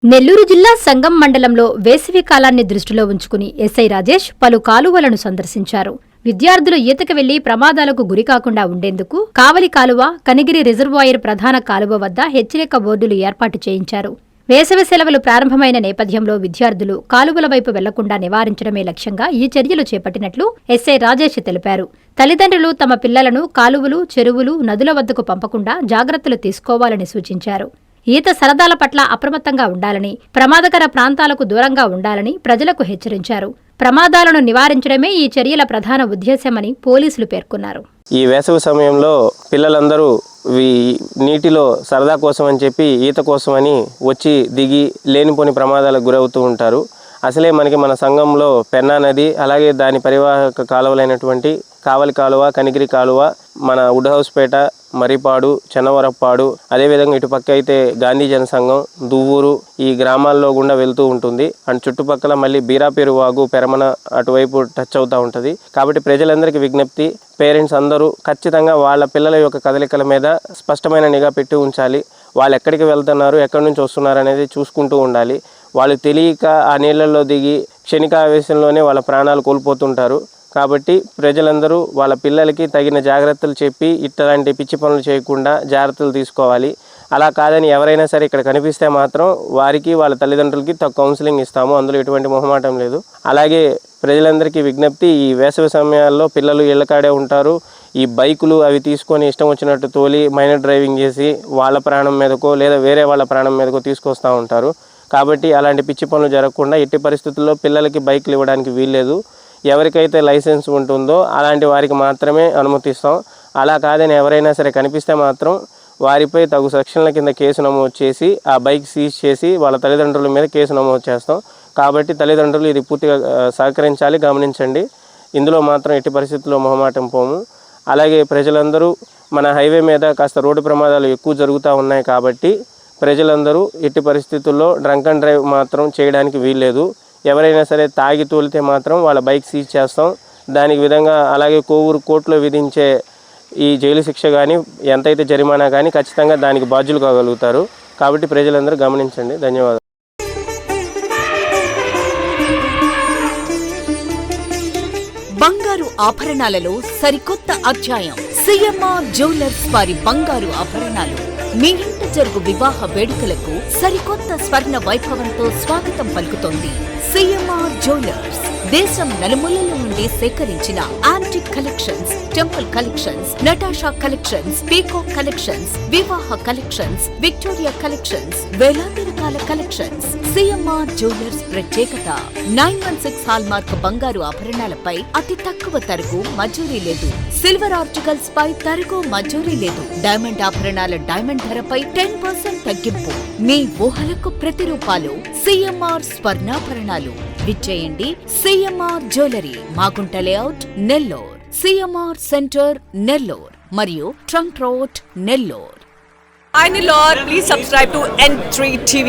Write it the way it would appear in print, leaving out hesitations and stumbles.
నెల్లూరు జిల్లా సంగం మండలంలో వేసవి కాలాన్ని దృష్టిలో ఉంచుకుని ఎస్ఐ రాజేష్ పలు కాలువలను సందర్శించారు. విద్యార్థులు ఈతకు వెళ్లి ప్రమాదాలకు గురికాకుండా ఉండేందుకు కావలి కాలువ, కనిగిరి రిజర్వాయర్ ప్రధాన కాలువ వద్ద హెచ్చరిక బోర్డులు ఏర్పాటు చేయించారు. వేసవి సెలవులు ప్రారంభమైన నేపథ్యంలో విద్యార్థులు కాలువల వైపు వెళ్లకుండా నివారించడమే లక్ష్యంగా ఈ చర్యలు చేపట్టినట్లు ఎస్ఐ రాజేష్ తెలిపారు. తల్లిదండ్రులు తమ పిల్లలను కాలువలు, చెరువులు, నదుల వద్దకు పంపకుండా జాగ్రత్తలు తీసుకోవాలని సూచించారు. ఈత సరదాల పట్ల అప్రమత్తంగా ఉండాలని, ప్రమాదకర ప్రాంతాలకు దూరంగా ఉండాలని ప్రజలకు హెచ్చరించారు. ప్రమాదాలను నివారించడమే ఈ చర్యల ప్రధాన ఉద్దేశ్యమని పోలీసులు పేర్కొన్నారు. ఈ వేసవి సమయంలో పిల్లలందరూ నీటిలో సరదా కోసం అని చెప్పి ఈత కోసమని వచ్చి దిగి లేనిపోని ప్రమాదాలకు గురవుతూ ఉంటారు. అసలే మనకి మన సంఘంలో పెన్నా నది, అలాగే దాని పరివాహక కాలువలైనటువంటి కావలి కాలువ, కనిగిరి కాలువ, మన వుడ్ హౌస్ పేట, మరిపాడు, చెన్నవరప్పాడు, అదేవిధంగా ఇటుపక్క అయితే గాంధీ జన సంఘం, దువ్వూరు ఈ గ్రామాల్లో గుండా వెళ్తూ ఉంటుంది. అండ్ చుట్టుపక్కల మళ్ళీ బీరాపేరు వాగు, పెరమన అటువైపు టచ్ అవుతూ ఉంటుంది. కాబట్టి ప్రజలందరికీ విజ్ఞప్తి, పేరెంట్స్ అందరూ ఖచ్చితంగా వాళ్ళ పిల్లల యొక్క కదలికల మీద స్పష్టమైన నిఘా పెట్టి ఉంచాలి. వాళ్ళు ఎక్కడికి వెళ్తున్నారు, ఎక్కడి నుంచి వస్తున్నారు అనేది చూసుకుంటూ ఉండాలి. వాళ్ళు తెలియక ఆ నీళ్ళల్లో దిగి క్షణికావేశంలోనే వాళ్ళ ప్రాణాలు కోల్పోతుంటారు. కాబట్టి ప్రజలందరూ వాళ్ళ పిల్లలకి తగిన జాగ్రత్తలు చెప్పి ఇట్లాంటి పిచ్చి పనులు చేయకుండా జాగ్రత్తలు తీసుకోవాలి. అలా కాదని ఎవరైనా సరే ఇక్కడ కనిపిస్తే మాత్రం వారికి, వాళ్ళ తల్లిదండ్రులకి కౌన్సిలింగ్ ఇస్తాము. అందులో ఎటువంటి మొహమాటం లేదు. అలాగే ప్రజలందరికీ విజ్ఞప్తి, ఈ వేసవి సమయాల్లో పిల్లలు ఇళ్ళకాడే ఉంటారు. ఈ బైకులు అవి తీసుకొని ఇష్టం వచ్చినట్టు తోలి మైనర్ డ్రైవింగ్ చేసి వాళ్ళ ప్రాణం మీదకో లేదా వేరే వాళ్ళ ప్రాణం మీదకో తీసుకొస్తూ ఉంటారు. కాబట్టి అలాంటి పిచ్చి పనులు జరగకుండా ఎట్టి పరిస్థితుల్లో పిల్లలకి బైకులు ఇవ్వడానికి వీల్లేదు. ఎవరికైతే లైసెన్స్ ఉంటుందో అలాంటి వారికి మాత్రమే అనుమతిస్తాం. అలా కాదని ఎవరైనా సరే కనిపిస్తే మాత్రం వారిపై తగు సెక్షన్ల కింద కేసు నమోదు చేసి ఆ బైక్ సీజ్ చేసి వాళ్ళ తల్లిదండ్రుల మీద కేసు నమోదు చేస్తాం. కాబట్టి తల్లిదండ్రులు ఇది పూర్తిగా సహకరించాలి, గమనించండి. ఇందులో మాత్రం ఎట్టి పరిస్థితుల్లో మొహమాటం పోము. అలాగే ప్రజలందరూ మన హైవే మీద కాస్త రోడ్డు ప్రమాదాలు ఎక్కువ జరుగుతూ ఉన్నాయి. కాబట్టి ప్రజలందరూ ఎట్టి పరిస్థితుల్లో డ్రంక్ అండ్ డ్రైవ్ మాత్రం చేయడానికి వీల్లేదు. ఎవరైనా సరే తాగి తోలితే మాత్రం వాళ్ళ బైక్ సీజ్ చేస్తాం. దానికి విధంగా అలాగే కోవూరు కోర్టులో విధించే ఈ జైలు శిక్ష కానీ, ఎంతైతే జరిమానా కానీ ఖచ్చితంగా దానికి బాధ్యులు కాగలుగుతారు. కాబట్టి ప్రజలందరూ గమనించండి. ధన్యవాదాలు. బంగారు ఆభరణాలలో సరికొత్త అధ్యాయం. సిఎంఆర్ జ్యువెలర్స్ వారి బంగారు ఆభరణాలు మీ ఇంట జరుగు వివాహ వేడుకలకు సరికొత్త స్వర్ణ వైభవంతో స్వాగతం పలుకుతోంది. సిఎంఆర్ జ్యువెలర్స్ దేశం నలుమూలల నుండి సేకరించిన antique collections, temple collections, Natasha collections, peacock collections, వివాహ కలెక్షన్స్, విక్టోరియా కలెక్షన్స్, వేలాది రకాల కలెక్షన్స్. సిఎంఆర్ జ్యువెలర్స్ ప్రత్యేకత 916 హాల్మార్క్ బంగారు ఆభరణాలపై అతి తక్కువ తరుగు మజూరీ లేదు. సిల్వర్ ఆర్టికల్స్ పై తరుగు మజూరీ లేదు. డైమండ్ ఆభరణాల డైమండ్ ధరపై 10% తగ్గింపు. మీ ఊహలకు ప్రతిరూపాలు సిఎంఆర్ స్వర్ణాభరణాలు. విచ్చేయండి CMR jewellery, Magunta layout, Nellore, CMR centre, Nellore మరియు trunk road, Nellore. Hi Nilor, please subscribe to N3 TV.